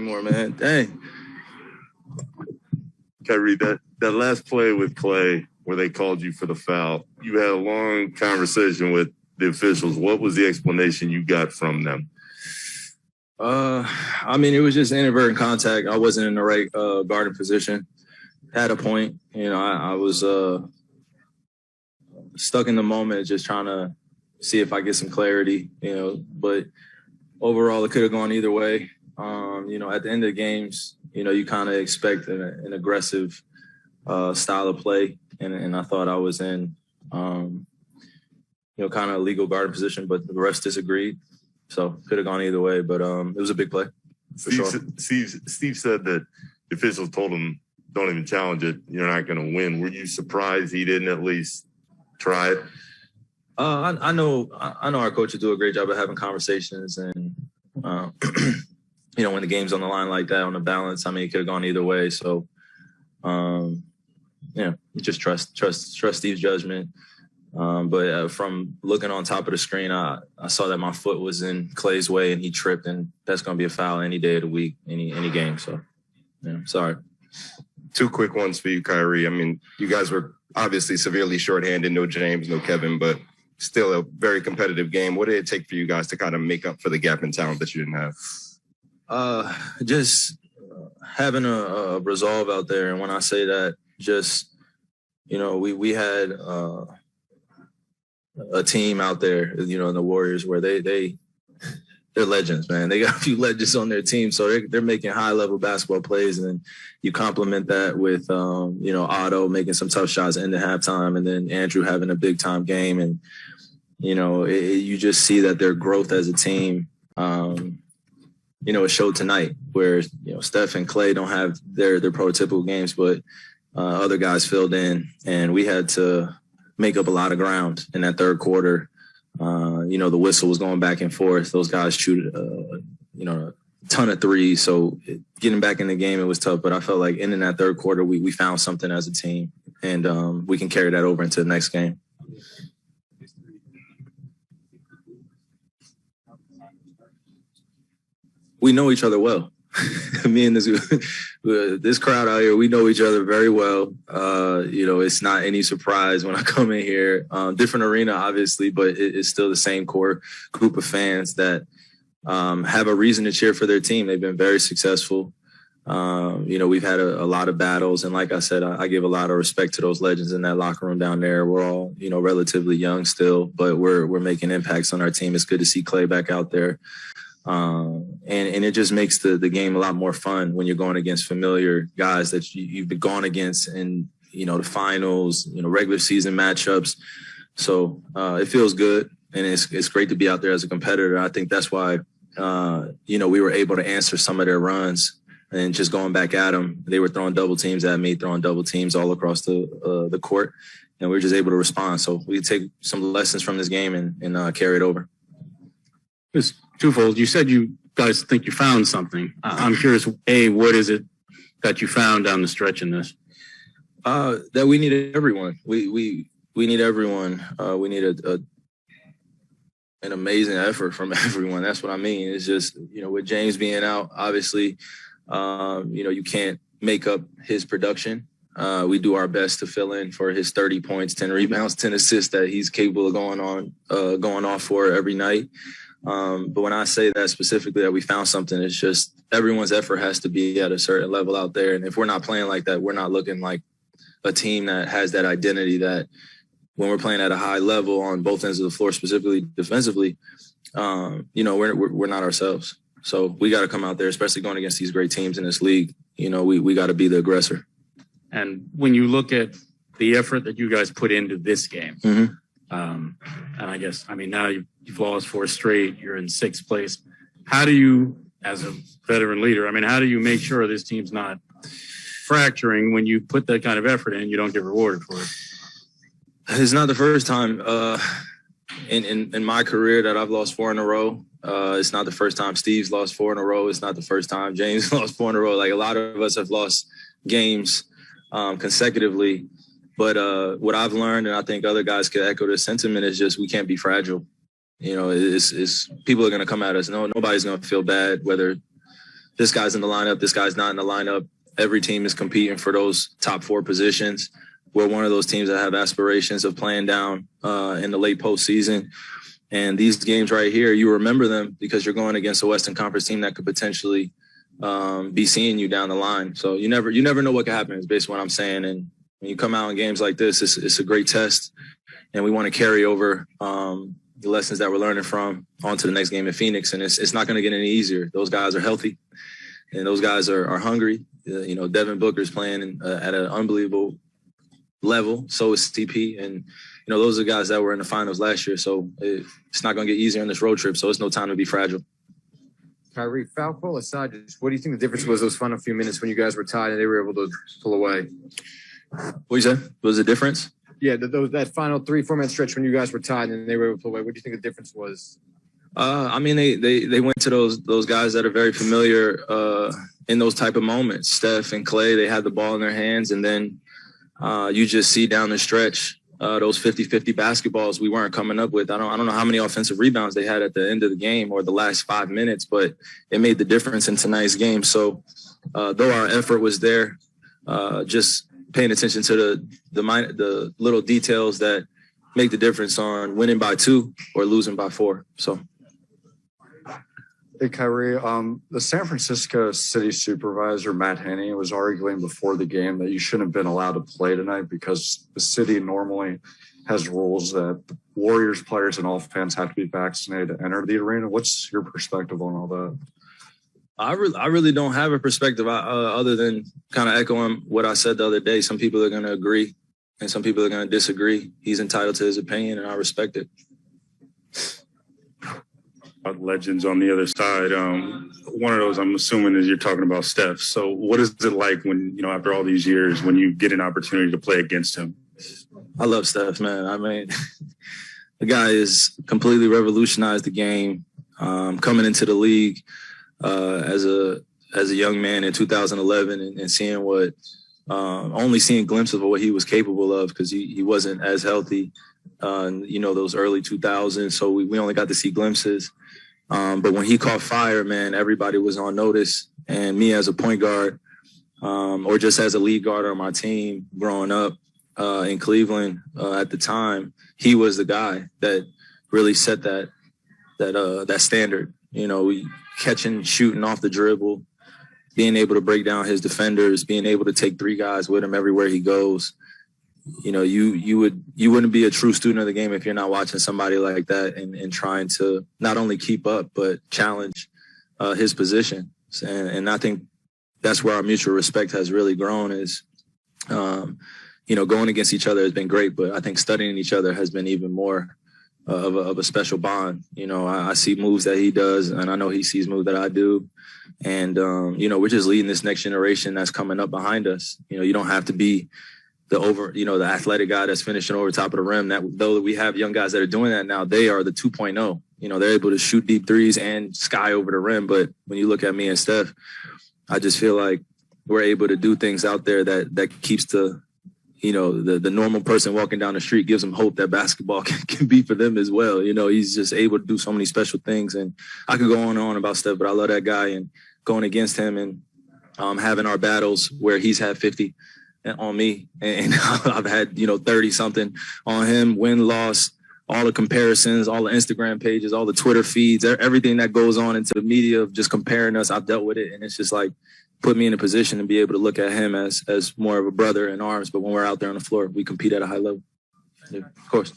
anymore, man. Dang. Kyrie, that last play with Clay where they called you for the foul, you had a long conversation with the officials. What was the explanation you got from them? I mean, it was just inadvertent contact. I wasn't in the right guarding position. At a point, I was stuck in the moment, just trying to see if I get some clarity, but overall it could have gone either way. At the end of the games, you kind of expect an aggressive style of play. And I thought I was in, kind of a legal guarding position, but the refs disagreed. So could have gone either way, but it was a big play. Steve said that the officials told him, don't even challenge it. You're not going to win. Were you surprised he didn't at least try it? I know our coaches do a great job of having conversations, and when the game's on the line like that, on the balance, I mean, it could have gone either way. So, just trust Steve's judgment. But from looking on top of the screen, I saw that my foot was in Clay's way, and he tripped, and that's going to be a foul any day of the week, any game. So, sorry. Two quick ones for you, Kyrie. I mean, you guys were obviously severely shorthanded, no James, no Kevin, but still a very competitive game. What did it take for you guys to kind of make up for the gap in talent that you didn't have? Just having a resolve out there. And when I say that, just, we had a team out there, in the Warriors where they're legends, man. They got a few legends on their team, so they're making high-level basketball plays, and then you complement that with, Otto making some tough shots in the halftime, and then Andrew having a big-time game, and you just see that their growth as a team. It showed tonight where Steph and Clay don't have their prototypical games, but other guys filled in, and we had to make up a lot of ground in that third quarter. The whistle was going back and forth. Those guys shoot, a ton of threes. So getting back in the game, it was tough. But I felt like in that third quarter, we found something as a team, and we can carry that over into the next game. We know each other well. Me and this crowd out here, we know each other very well. It's not any surprise when I come in here. Different arena, obviously, but it's still the same core group of fans that have a reason to cheer for their team. They've been very successful. We've had a lot of battles, and like I said, I give a lot of respect to those legends in that locker room down there. We're all, relatively young still, but we're making impacts on our team. It's good to see Clay back out there. And it just makes the game a lot more fun when you're going against familiar guys that you've been gone against in, the finals, regular season matchups. So it feels good, and it's great to be out there as a competitor. I think that's why, we were able to answer some of their runs and just going back at them. They were throwing double teams at me, throwing double teams all across the court, and we were just able to respond. So we take some lessons from this game and carry it over. It's twofold. You said you guys think you found something. I'm curious, what is it that you found down the stretch in this? That we needed everyone. We need everyone. We need an amazing effort from everyone. That's what I mean. It's just, with James being out, obviously, you can't make up his production. We do our best to fill in for his 30 points, 10 rebounds, 10 assists that he's capable of going off for every night. But when I say that specifically, that we found something, it's just everyone's effort has to be at a certain level out there. And if we're not playing like that, we're not looking like a team that has that identity that when we're playing at a high level on both ends of the floor, specifically defensively, we're not ourselves. So we got to come out there, especially going against these great teams in this league. We got to be the aggressor. And when you look at the effort that you guys put into this game, mm-hmm. And I guess, now you've lost 4 straight, you're in 6th place. How do you, as a veteran leader, how do you make sure this team's not fracturing when you put that kind of effort in, you don't get rewarded for it? It's not the first time in my career that I've lost 4 in a row. It's not the first time Steve's lost 4 in a row. It's not the first time James lost 4 in a row. Like, a lot of us have lost games consecutively. But what I've learned, and I think other guys could echo this sentiment, is just we can't be fragile. It's people are going to come at us. Nobody's going to feel bad whether this guy's in the lineup, this guy's not in the lineup. Every team is competing for those top 4 positions. We're one of those teams that have aspirations of playing down in the late postseason. And these games right here, you remember them because you're going against a Western Conference team that could potentially be seeing you down the line. So you never know what could happen is basically what I'm saying. And when you come out in games like this, it's a great test. And we want to carry over the lessons that we're learning from onto the next game in Phoenix. And it's not going to get any easier. Those guys are healthy and those guys are hungry. Devin Booker's playing at an unbelievable level. So is CP. And, those are guys that were in the finals last year. So it's not going to get easier on this road trip. So it's no time to be fragile. Kyrie, foul call aside, what do you think the difference was those final few minutes when you guys were tied and they were able to pull away? What you said? What was the difference? Yeah, that final 3-4 minute stretch when you guys were tied and they were able to pull away. What do you think the difference was? They went to those guys that are very familiar in those type of moments. Steph and Clay, they had the ball in their hands, and then you just see down the stretch those 50-50 basketballs we weren't coming up with. I don't know how many offensive rebounds they had at the end of the game or the last 5 minutes, but it made the difference in tonight's game. So though our effort was there, just paying attention to the little details that make the difference on winning by 2 or losing by 4. So. Hey, Kyrie, the San Francisco city supervisor, Matt Henney, was arguing before the game that you shouldn't have been allowed to play tonight because the city normally has rules that the Warriors players and all fans have to be vaccinated to enter the arena. What's your perspective on all that? I really don't have a perspective other than kind of echoing what I said the other day. Some people are going to agree and some people are going to disagree. He's entitled to his opinion, and I respect it. Legends on the other side. One of those, I'm assuming, is you're talking about Steph. So what is it like when, after all these years, when you get an opportunity to play against him? I love Steph, man. I mean, the guy has completely revolutionized the game. Coming into the league as a young man in 2011 and seeing only seeing glimpses of what he was capable of because he wasn't as healthy, those early 2000s. So we only got to see glimpses. But when he caught fire, man, everybody was on notice. And me as a point guard or just as a lead guard on my team growing up in Cleveland at the time, he was the guy that really set that standard. Catching, shooting off the dribble, being able to break down his defenders, being able to take 3 guys with him everywhere he goes. You wouldn't be a true student of the game if you're not watching somebody like that and trying to not only keep up but challenge his position. And I think that's where our mutual respect has really grown. Is going against each other has been great, but I think studying each other has been even more of a special bond. I see moves that he does, and I know he sees moves that I do. And we're just leading this next generation that's coming up behind us. You don't have to be the athletic guy that's finishing over top of the rim. That though we have young guys that are doing that now, they are the 2.0. They're able to shoot deep threes and sky over the rim. But when you look at me and Steph, I just feel like we're able to do things out there that keeps the normal person walking down the street, gives them hope that basketball can be for them as well. He's just able to do so many special things. And I could go on and on about Steph, but I love that guy, and going against him and having our battles where he's had 50 on me and I've had 30 something on him, win loss, all the comparisons, all the Instagram pages, all the Twitter feeds, everything that goes on into the media of just comparing us. I've dealt with it, and it's just like put me in a position to be able to look at him as more of a brother in arms. But when we're out there on the floor, we compete at a high level. Yeah, of course.